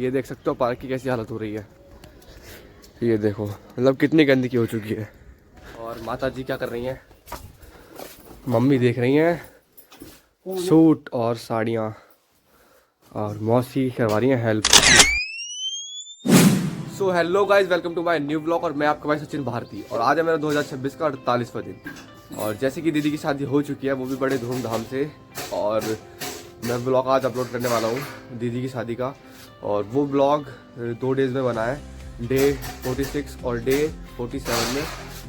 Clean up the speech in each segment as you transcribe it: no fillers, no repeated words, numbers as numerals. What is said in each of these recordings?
ये देख सकते हो पार्क की कैसी हालत हो रही है। ये देखो मतलब कितनी गंदगी हो चुकी है। और माता जी क्या कर रही हैं, मम्मी देख रही हैं सूट और साड़ियाँ, और मौसी करवा रही हैं help. So hello guys, welcome to my new blog. और मैं आपका भाई सचिन भारती, और आज है मेरा 2026 का 48वां दिन। और जैसे कि दीदी की शादी हो चुकी है, वो भी बड़े धूमधाम से, और मैं ब्लॉग आज अपलोड करने वाला हूँ दीदी की शादी का। और वो ब्लॉग 2 डेज़ में बना है, डे 46 और डे 47 में।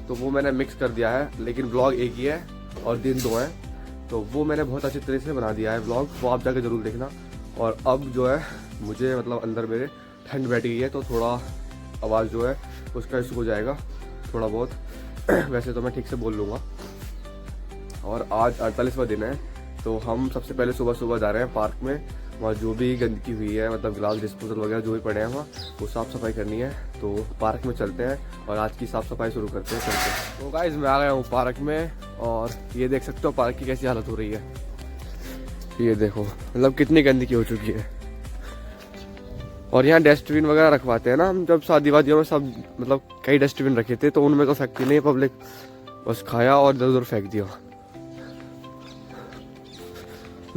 तो वो मैंने मिक्स कर दिया है, लेकिन ब्लॉग एक ही है और दिन 2 हैं। तो वो मैंने बहुत अच्छी तरह से बना दिया है ब्लॉग, वो आप जाके ज़रूर देखना। और अब जो है मुझे मतलब अंदर मेरे ठंड बैठ गई है, तो थोड़ा आवाज़ जो है उसका इशू हो जाएगा थोड़ा बहुत। वैसे तो मैं ठीक से बोल लूँगा। और आज 48वां दिन है, तो हम सबसे पहले सुबह सुबह जा रहे हैं पार्क में। वहाँ जो भी गंदगी हुई है, मतलब गिलास डिस्पोजल वगैरह जो भी पड़े हैं वहाँ, वो साफ़ सफाई करनी है। तो पार्क में चलते हैं और आज की साफ़ सफाई शुरू करते हैं चलते। तो गाइस मैं आ गया हूँ पार्क में, और ये देख सकते हो पार्क की कैसी हालत हो रही है। ये देखो मतलब कितनी गंदगी हो चुकी है। और यहाँ डस्टबिन वगैरह रखवाते हैं ना हम, जब शादी वादियों में सब मतलब कई डस्टबिन रखे थे, तो उनमें तो फेंकती नहीं पब्लिक, बस खाया और इधर उधर फेंक दिया।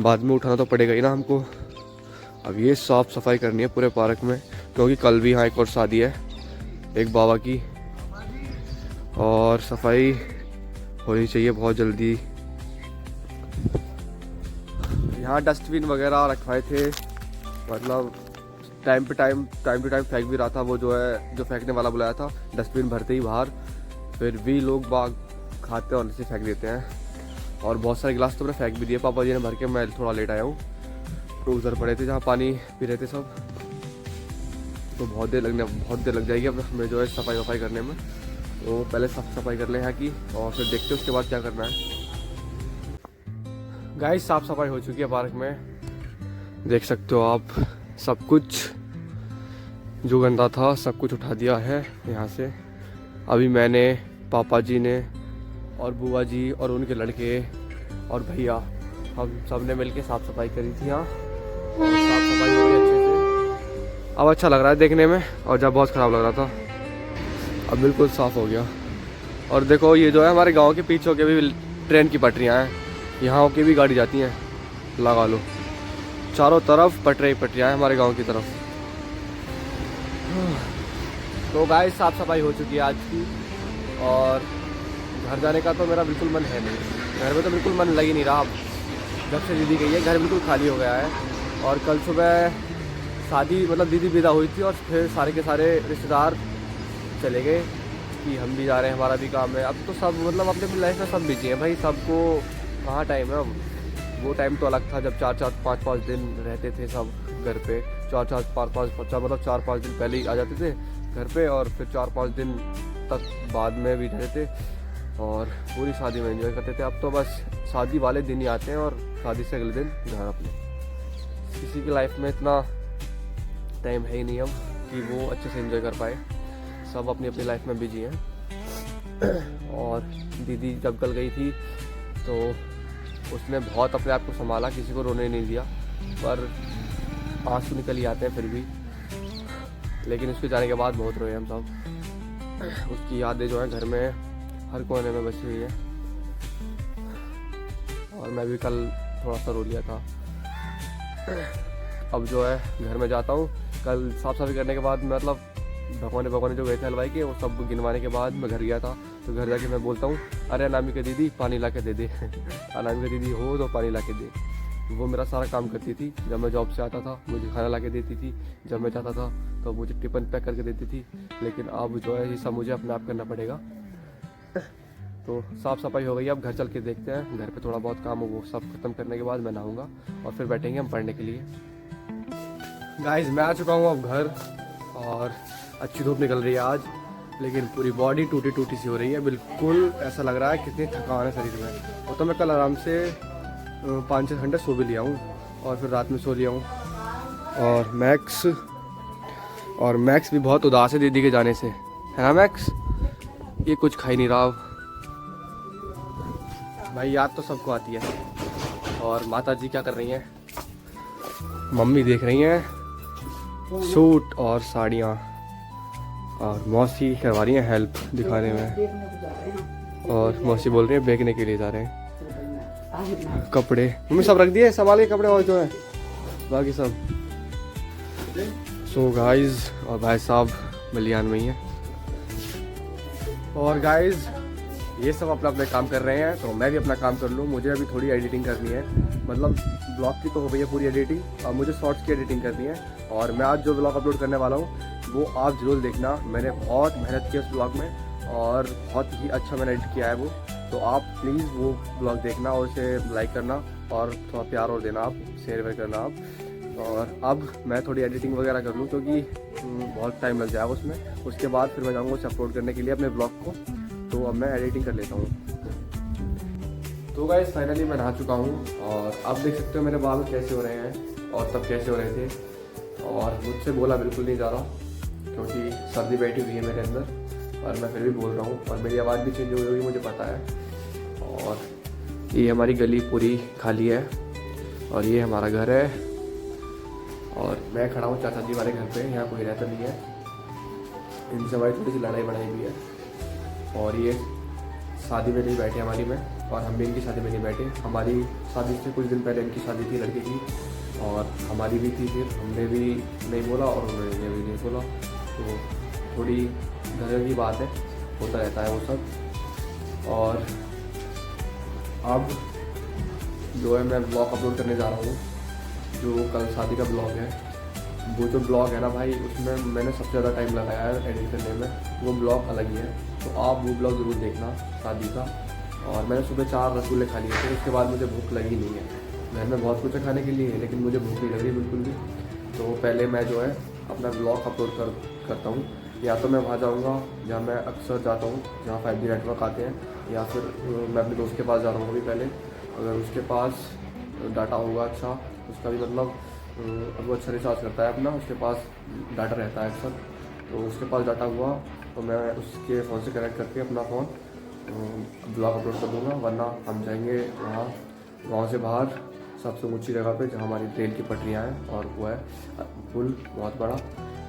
बाद में उठाना तो पड़ेगा ही ना हमको। अब ये साफ सफाई करनी है पूरे पार्क में, क्योंकि कल भी यहाँ एक और शादी है एक बाबा की, और सफाई होनी चाहिए बहुत जल्दी। यहाँ डस्टबिन वगैरह रखवाए थे, मतलब टाइम टू टाइम फेंक भी रहा था। वो जो है जो फेंकने वाला बुलाया था, डस्टबिन भरते ही बाहर, फिर भी लोग बाग खाते और नीचे फेंक देते हैं। और बहुत सारे गिलास तो मैंने फेंक भी दिए, पापा जी ने भर के। मैं थोड़ा लेट आया हूँ, तो उधर पड़े थे जहाँ पानी पी रहे थे सब। तो बहुत देर लग जाएगी अब हमें जो है सफाई वफाई करने में। तो पहले साफ सफाई कर लें यहाँ की, और फिर देखते हैं उसके बाद क्या करना है। गाइस साफ सफाई हो चुकी है पार्क में, देख सकते हो आप। सब कुछ जो गंदा था सब कुछ उठा दिया है यहाँ से। अभी मैंने, पापा जी ने और बुआ जी और उनके लड़के और भैया, हम सब ने मिलके साफ़ सफाई करी थी यहाँ। साफ़ सफाई हो गई अच्छे से, अब अच्छा लग रहा है देखने में, और जब बहुत ख़राब लग रहा था अब बिल्कुल साफ़ हो गया। और देखो ये जो है हमारे गांव के पीछे के भी ट्रेन की पटरियाँ हैं, यहाँ की भी गाड़ी जाती हैं, लगा लो चारों तरफ पटरियाँ हैं हमारे गाँव की तरफ। तो गाइस साफ़ सफाई हो चुकी है आज की, और घर जाने का तो मेरा बिल्कुल मन है नहीं। घर में तो बिल्कुल मन लग ही नहीं रहा। अब जब से दीदी गई है, घर बिल्कुल खाली हो गया है। और कल सुबह शादी मतलब दीदी विदा हुई थी, और फिर सारे के सारे रिश्तेदार चले गए कि हम भी जा रहे हैं, हमारा भी काम है। अब तो सब मतलब अपनी अपनी लाइफ में सब बिजी हैं भाई, सबको कहाँ टाइम है अब। वो टाइम तो अलग था जब 4-4, 5-5 दिन रहते थे सब घर पे। 4-4, 5-5 मतलब 4-5 दिन पहले ही आ जाते थे घर पे, और फिर 4-5 दिन तक बाद में भी रहते थे, और पूरी शादी में एंजॉय करते थे। अब तो बस शादी वाले दिन ही आते हैं, और शादी से अगले दिन घर अपने। किसी की लाइफ में इतना टाइम है ही नहीं अब कि वो अच्छे से एंजॉय कर पाए, सब अपनी अपनी लाइफ में बिजी हैं। और दीदी जब कल गई थी तो उसने बहुत अपने आप को संभाला, किसी को रोने नहीं दिया, पर आंसू निकल ही आते हैं फिर भी। लेकिन उसके जाने के बाद बहुत रोए हम सब। उसकी यादें जो हैं घर में हर कोने में बसी हुई है, और मैं भी कल थोड़ा सा रो लिया था। अब जो है घर में जाता हूँ, कल साफ़ सफाई करने के बाद, मतलब भगवाने जो गए थे हलवाई के, वो सब गिनवाने के बाद मैं घर गया था। तो घर जाके मैं बोलता हूँ, अरे अनामिका दीदी पानी ला के दे दे। अनामिका दीदी हो तो पानी ला के दे। वो मेरा सारा काम करती थी, जब मैं जॉब से आता था मुझे खाना ला के देती थी, जब मैं जाता था तो मुझे टिफ़िन पैक करके देती थी। लेकिन अब जो है ये सब मुझे अपने आप करना पड़ेगा। तो साफ़ सफाई हो गई, अब घर चल के देखते हैं। घर पे थोड़ा बहुत काम हो, वो सब खत्म करने के बाद मैं नहाऊंगा, और फिर बैठेंगे हम पढ़ने के लिए। गाइस मैं आ चुका हूँ अब घर, और अच्छी धूप निकल रही है आज, लेकिन पूरी बॉडी टूटी टूटी सी हो रही है। बिल्कुल ऐसा लग रहा है कितनी थकान है शरीर में। और तो मैं कल आराम से 5-6 घंटे सो भी लिया हूँ, और फिर रात में सो लिया हूँ। और मैक्स भी बहुत उदास है दीदी के जाने से, है ना मैक्स? ये कुछ खा ही नहीं रहा भाई, याद तो सबको आती है। और माता जी क्या कर रही हैं, मम्मी देख रही हैं सूट और साड़ियाँ, और मौसी करवा रही है हेल्प दिखाने में, और मौसी बोल रही है बेचने के लिए जा रहे हैं कपड़े। मम्मी सब रख दिए संभाल के कपड़े और जो है बाकी सब। सो गाइस, और भाई साहब बलियान में ही है, और गाइस ये सब अपना अपने काम कर रहे हैं, तो मैं भी अपना काम कर लूँ। मुझे अभी थोड़ी एडिटिंग करनी है, मतलब ब्लॉग की तो हो गई है पूरी एडिटिंग, और मुझे शॉर्ट्स की एडिटिंग करनी है। और मैं आज जो ब्लॉग अपलोड करने वाला हूँ वो आप ज़रूर देखना। मैंने बहुत मेहनत की उस ब्लॉग में, और बहुत ही अच्छा मैंने एडिट किया है वो, तो आप प्लीज़ वो ब्लॉग देखना और उसे लाइक करना और थोड़ा प्यार और देना, आप शेयर वेयर करना आप। और अब मैं थोड़ी एडिटिंग वगैरह कर लूँ, क्योंकि बहुत टाइम लग जाएगा उसमें। उसके बाद फिर मैं जाऊँगा उसे अपलोड करने के लिए अपने ब्लॉग को, तो अब मैं एडिटिंग कर लेता हूँ। तो गाइस फाइनली मैं नहा चुका हूँ, और अब देख सकते हो मेरे बाल कैसे हो रहे हैं और तब कैसे हो रहे थे। और मुझसे बोला बिल्कुल नहीं जा रहा, क्योंकि सर्दी बैठी हुई है मेरे अंदर, और मैं फिर भी बोल रहा हूँ, और मेरी आवाज़ भी चेंज हो गई मुझे पता है। और ये हमारी गली पूरी खाली है, और ये हमारा घर है, और मैं खड़ा हूँ चाचा जी वाले घर पे, यहाँ कोई रहता नहीं है। इनसे हमारी थोड़ी सी लड़ाई बढ़ाई भी है, और ये शादी में नहीं बैठे हमारी में, और हम भी इनकी शादी में नहीं बैठे। हमारी शादी से कुछ दिन पहले इनकी शादी थी लड़के की, और हमारी भी थी, फिर हमने भी नहीं बोला और उन्होंने भी नहीं बोला, तो थोड़ी घर की बात है, होता रहता है वो सब। और अब जो है मैं ब्लॉग अपलोड करने जा रहा हूँ, जो कल शादी का ब्लॉग है। वो जो ब्लॉग है ना भाई, उसमें मैंने सबसे ज़्यादा टाइम लगाया है एडिट करने में, वो ब्लॉग अलग ही है, तो आप वो ब्लॉग ज़रूर देखना शादी का। और मैंने सुबह 4 रसगुल्ले खा लिए थे, उसके बाद मुझे भूख लगी नहीं है। घर में बहुत कुछ है खाने के लिए, लेकिन मुझे भूख नहीं लग रही बिल्कुल भी। तो पहले मैं जो है अपना ब्लॉग अपलोड करता हूँ, या तो मैं वहाँ जाऊँगा जहाँ मैं अक्सर जाता हूँ, जहाँ 5G नेटवर्क आते हैं, या फिर मैं अपने दोस्त के पास जा रहा हूँ अभी पहले। अगर उसके पास डाटा होगा अच्छा, उसका भी मतलब अब वो अच्छा रिचार्ज करता है अपना, उसके पास डाटा रहता है अक्सर, तो उसके पास डाटा हुआ तो मैं उसके फ़ोन से कनेक्ट करके अपना फ़ोन ब्लॉग अपलोड कर दूँगा। वरना हम जाएंगे वहाँ गांव से बाहर सबसे ऊंची जगह पे, जहाँ हमारी ट्रेन की पटरियाँ हैं, और वो है पुल बहुत बड़ा,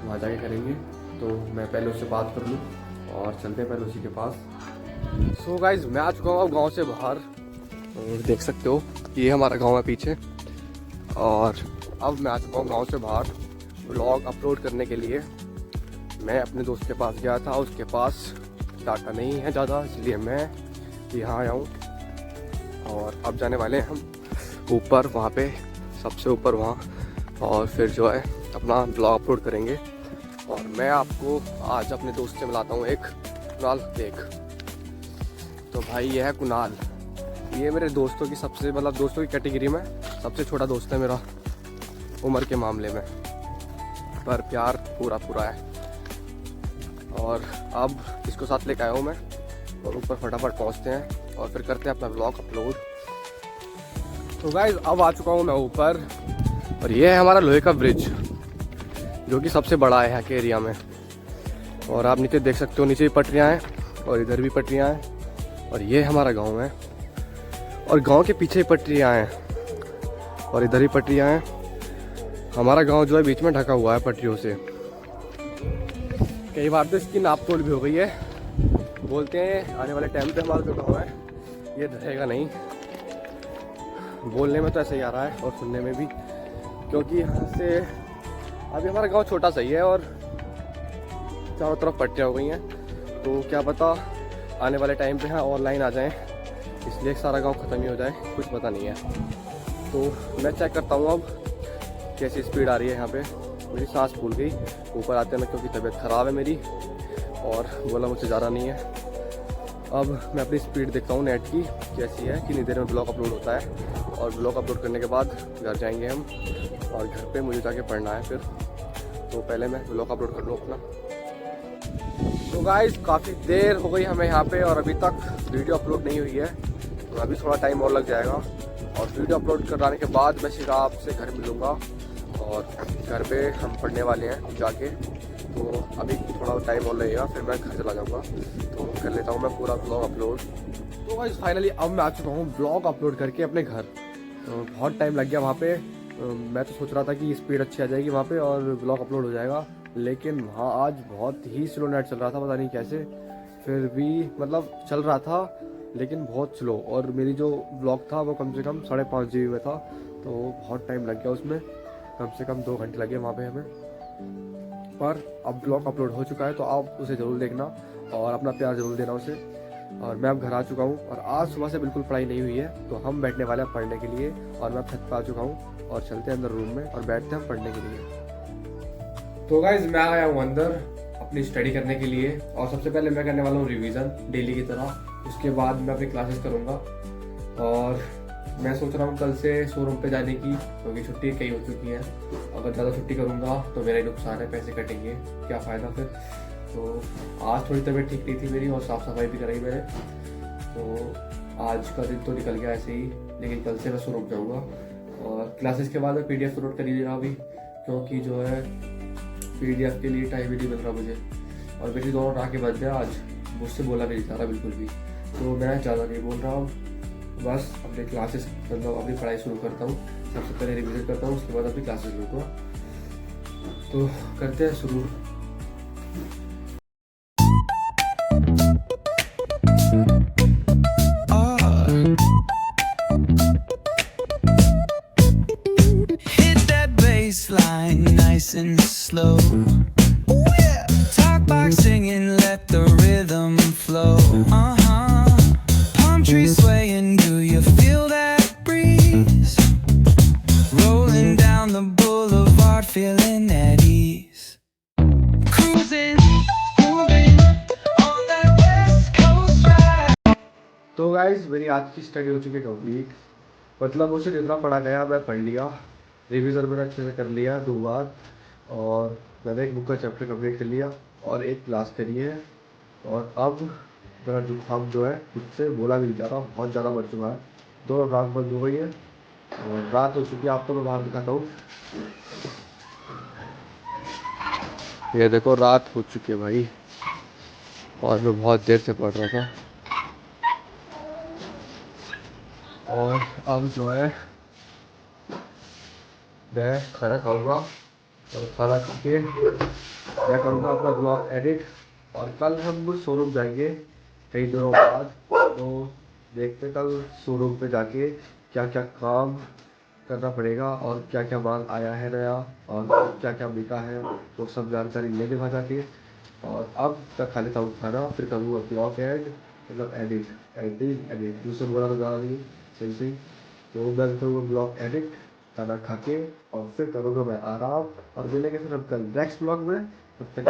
वहाँ जाके करेंगे। तो मैं पहले उससे बात कर लूँ और चलते हैं पहले उसी के पास। सो गाइज मैं आ चुका हूँ अब गाँव से बाहर, देख सकते हो ये हमारा गाँव है पीछे। और अब मैं आ चुका हूँ गाँव से बाहर व्लॉग अपलोड करने के लिए। मैं अपने दोस्त के पास गया था, उसके पास डाटा नहीं है ज़्यादा, इसलिए मैं यहाँ आया हूँ। और अब जाने वाले हैं हम ऊपर, वहाँ पे सबसे ऊपर वहाँ, और फिर जो है अपना ब्लॉग अपलोड करेंगे। और मैं आपको आज अपने दोस्त से मिलाता हूँ, एक कुणाल देख। तो भाई ये है कुणाल, ये मेरे दोस्तों की सबसे मतलब दोस्तों की कैटेगरी में सबसे छोटा दोस्त है मेरा उम्र के मामले में, पर प्यार पूरा पूरा है। और अब इसको साथ लेकर आया हूँ मैं, और ऊपर फटाफट पहुँचते हैं और फिर करते हैं अपना ब्लॉग अपलोड। तो गाइस अब आ चुका हूँ मैं ऊपर, और ये है हमारा लोहे का ब्रिज, जो कि सबसे बड़ा है यहाँ के एरिया में। और आप नीचे देख सकते हो, नीचे भी पटरियाँ हैं और इधर भी पटरियाँ हैं। और ये हमारा गांव है, और गांव के पीछे ही पटरियाँ हैं और इधर ही पटरियाँ हैं। हमारा गांव जो है बीच में ढका हुआ है पटरियों से। कई बार तो इसकी नाप तोल भी हो गई है, बोलते हैं आने वाले टाइम पे हमारा जो गाँव है ये रहेगा नहीं। बोलने में तो ऐसे ही आ रहा है और सुनने में भी, क्योंकि यहाँ से अभी हमारा गांव छोटा सा ही है और चारों तरफ पट्टियाँ हो गई हैं। तो क्या पता आने वाले टाइम पे यहाँ ऑनलाइन आ जाएं, इसलिए सारा गांव ख़त्म ही हो जाए, कुछ पता नहीं है। तो मैं चेक करता हूँ अब कैसी स्पीड आ रही है यहाँ पे। मेरी सांस फूल गई ऊपर आते में, क्योंकि तबीयत ख़राब है मेरी और बोला मुझसे ज़्यादा नहीं है। अब मैं अपनी स्पीड देखता हूँ नेट की कैसी है, कितनी देर में ब्लॉग अपलोड होता है। और ब्लॉग अपलोड करने के बाद घर जाएंगे हम, और घर पे मुझे जाके पढ़ना है फिर। तो पहले मैं ब्लॉग अपलोड कर लूँ अपना। तो गाइस काफ़ी देर हो गई हमें यहाँ पे, और अभी तक वीडियो अपलोड नहीं हुई है, तो अभी थोड़ा टाइम और लग जाएगा। और वीडियो अपलोड कराने के बाद मैं सीधा आपसे घर मिलूँगा, और घर पे हम पढ़ने वाले हैं जाके। तो अभी थोड़ा टाइम और लगेगा, फिर मैं घर चला जाऊँगा। तो कर लेता हूँ मैं पूरा ब्लॉग अपलोड। तो गाइस फाइनली अब मैं आ चुका हूँ ब्लॉग अपलोड करके अपने घर। तो बहुत टाइम लग गया वहाँ पे, मैं तो सोच रहा था कि स्पीड अच्छी आ जाएगी वहाँ पे और ब्लॉग अपलोड हो जाएगा, लेकिन वहाँ आज बहुत ही स्लो नेट चल रहा था, पता नहीं कैसे। फिर भी मतलब चल रहा था लेकिन बहुत स्लो, और मेरी जो ब्लॉग था वो कम से कम 5.5 GB में था, तो बहुत टाइम लग गया उसमें, कम से कम 2 घंटे लगे वहाँ पे हमें। पर अब ब्लॉग अपलोड हो चुका है तो आप उसे ज़रूर देखना और अपना प्यार ज़रूर देना उसे। और मैं अब घर आ चुका हूँ और आज सुबह से बिल्कुल पढ़ाई नहीं हुई है, तो हम बैठने वाले हैं पढ़ने के लिए। और मैं छत पर आ चुका हूँ और चलते हैं अंदर रूम में और बैठते हैं हम पढ़ने के लिए। तो गाइज मैं आया हूँ अंदर अपनी स्टडी करने के लिए, और सबसे पहले मैं करने वाला हूँ रिवीजन डेली की तरह। उसके बाद मैं अपनी क्लासेस करूँगा, और मैं सोच रहा हूँ कल से शोरूम पे जाने की, क्योंकि छुट्टी कई हो चुकी हैं। अगर ज़्यादा छुट्टी करूँगा तो मेरा ही नुकसान है, पैसे कटेंगे, क्या फ़ायदा फिर। तो आज थोड़ी तबीयत ठीक नहीं थी मेरी, और साफ़ सफाई भी कराई मैंने, तो आज का दिन तो निकल गया ऐसे ही। लेकिन कल से मैं शोरूम जाऊँगा, और क्लासेस के बाद मैं PDF नोट कर ही रहा अभी, क्योंकि जो है PDF के लिए टाइम ही नहीं मिल रहा मुझे। और मेरी दोनों टाँके बंद है आज, मुझसे बोला नहीं जा रहा बिल्कुल भी, तो मैं ज़्यादा नहीं बोल रहा हूँ। बस अपने क्लासेस मतलब अपनी पढ़ाई शुरू करता हूँ, सबसे पहले रिविजन करता हूँ, उसके बाद अपनी क्लासेस लूँगा। तो करते हैं शुरू। Hit that bass line nice and slow. Ooh, yeah. Talk box singing, let the rhythm flow. Palm trees swaying, do you feel that breeze? Rolling down the boulevard, feeling at ease. Cruising, moving on that west coast ride. तो guys मेरी आज की study हो चुकी है complete, मतलब मुझे जितना पढ़ा गया मैं पढ़ लिया, रिवीजन मैंने अच्छे से कर लिया 2 बार, और मैंने एक बुक का चैप्टर कंप्लीट कर लिया और एक क्लास करी है। और अब मेरा जुकाम जो है मुझसे बोला भी नहीं जा रहा, बहुत ज़्यादा बढ़ चुका है, 2 रात बंद हो गई है और रात हो चुकी है। आपको मैं बाहर दिखाता हूँ, ये देखो रात हो चुकी है भाई, और मैं बहुत देर से पढ़ रहा था। और अब जो है मैं खाना खाऊंगा, और खाना खा के मैं करूँगा अपना ब्लॉग एडिट, और कल हम शोरूम जाएंगे कई दिनों बाद। तो देखते कल शोरूम पे जाके क्या क्या काम करना पड़ेगा, और क्या क्या माल आया है नया, और क्या क्या बिका है, वो सब जानकारी लेने वहाँ जाके। और अब तक खा लेता हूँ खाना, फिर करूँगा ब्लॉग एड मतलब एडिट दूसरे बोला तो ज़्यादा नहीं, सही। तो मैं करूँगा ब्लॉग एडिट खाना खा के, और फिर करूँगा मैं आराम, और मिलेंगे फिर हम कल नेक्स्ट ब्लॉग में। तब तक